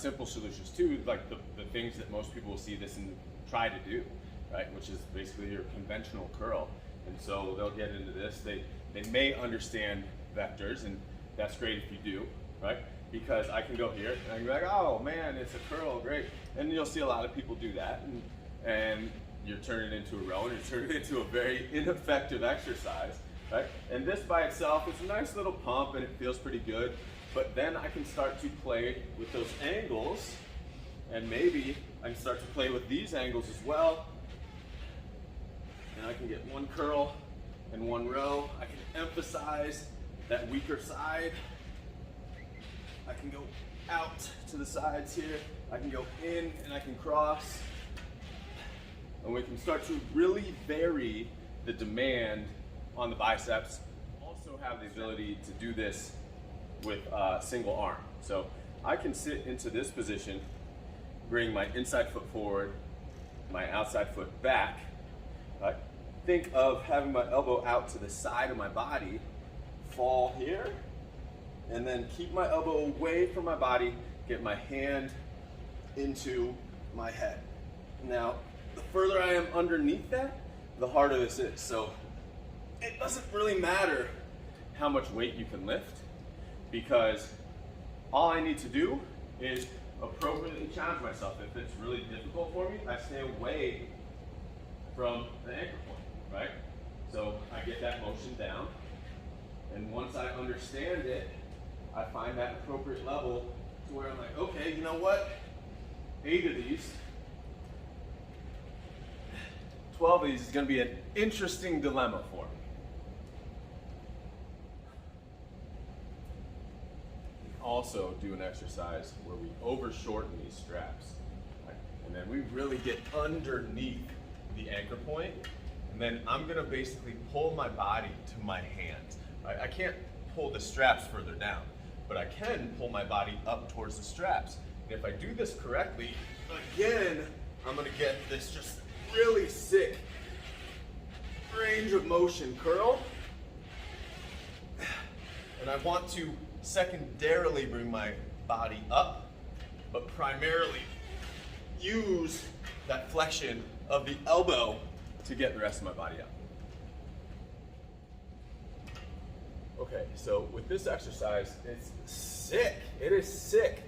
simple solutions too, like the things that most people will see this and try to do, right? Which is basically your conventional curl. And so they'll get into this. They may understand vectors, and that's great if you do, right? Because I can go here and I can be like, oh man, it's a curl, great. And you'll see a lot of people do that, and you're turning it into a row, and you're turning it into a very ineffective exercise, right? And this by itself is a nice little pump and it feels pretty good, but then I can start to play with those angles, and maybe I can start to play with these angles as well. And I can get one curl and one row. I can emphasize that weaker side. I can go out to the sides here. I can go in and I can cross. And we can start to really vary the demand on the biceps. Also have the ability to do this with single arm. So I can sit into this position, bring my inside foot forward, my outside foot back. Right? Think of having my elbow out to the side of my body, fall here, and then keep my elbow away from my body, get my hand into my head. Now, the further I am underneath that, the harder this is. So it doesn't really matter how much weight you can lift, because all I need to do is appropriately challenge myself. If it's really difficult for me, I stay away from the anchor point, right? So I get that motion down, and once I understand it, I find that appropriate level to where I'm like, okay, you know what? 8 of these, 12 of these is gonna be an interesting dilemma for me. Also do an exercise where we overshorten these straps, right? And then we really get underneath the anchor point, and then I'm gonna basically pull my body to my hands. Right? I can't pull the straps further down, but I can pull my body up towards the straps. And if I do this correctly, again, I'm gonna get this just really sick range of motion curl. And I want to secondarily bring my body up, but primarily use that flexion of the elbow to get the rest of my body up. Okay, so with this exercise, it's sick. It is sick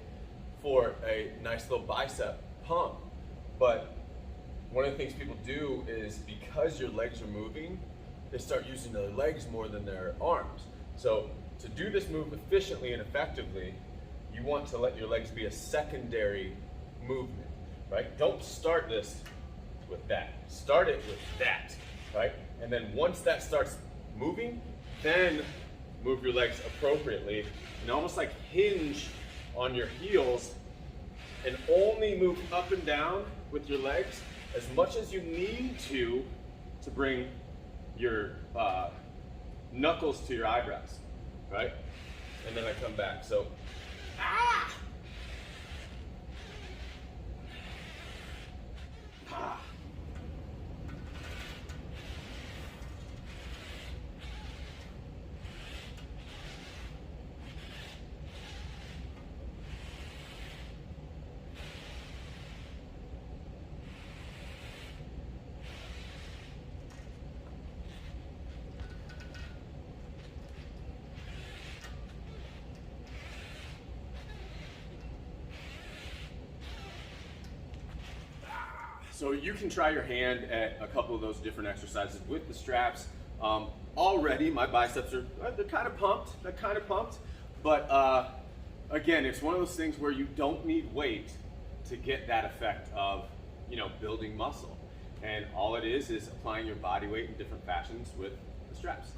for a nice little bicep pump. But one of the things people do is, because your legs are moving, they start using their legs more than their arms. So to do this move efficiently and effectively, you want to let your legs be a secondary movement, right? Don't start this with that. Start it with that, right? And then once that starts moving, then move your legs appropriately and almost like hinge on your heels, and only move up and down with your legs as much as you need to bring your knuckles to your eyebrows, right? And then I come back. So, ah! Ah. So you can try your hand at a couple of those different exercises with the straps. Already my biceps are, they're kind of pumped, but again, it's one of those things where you don't need weight to get that effect of, you know, building muscle. And all it is applying your body weight in different fashions with the straps.